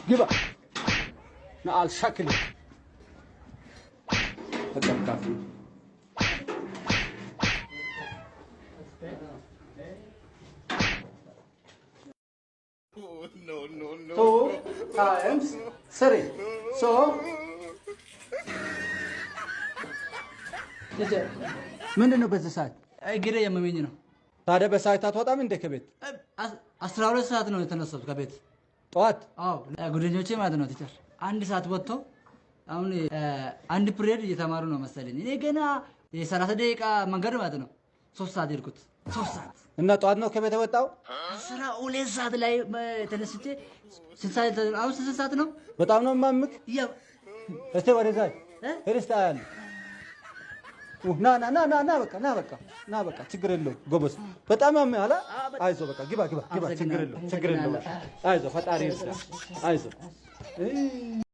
ግባ نقال شكل هذا الكافي no 2 times 3 so ምንድነው በዚህ ሰዓት እግሬ የመመኝ ነው ታዲያ በሰዓት አትወጣም እንደ ከቤት 12 ሰዓት ነው የተነሳሁት ከቤት ጠዋት አዎ ጉደኞቼ ማለት ነው ቲቸር አንድ ሰዓት ወጥቶ አሁን አንድ ፕሪየድ እየተማሩ ነው መሰለኝ እኔ ገና የ30 ደቂቃ መንገድ ማለት ነው 3 ሰዓት ሄድኩት 3 ሰዓት እና ጠዋት ነው ከቤት ወጣው 12 ሰዓት ላይ ተነስቼ ስንት ሰዓት አሁን ስንት ሰዓት ነው በጣም ነው ማምክ ያ እስቲ ወደዛ ሄድስታ ያለ ና በቃ ችግር የለውም ጎበዝ በጣም ያምሃል አይዞ በቃ ግባ ችግር የለውም አይዞ ፈጣሪ ይርዳ አይዞ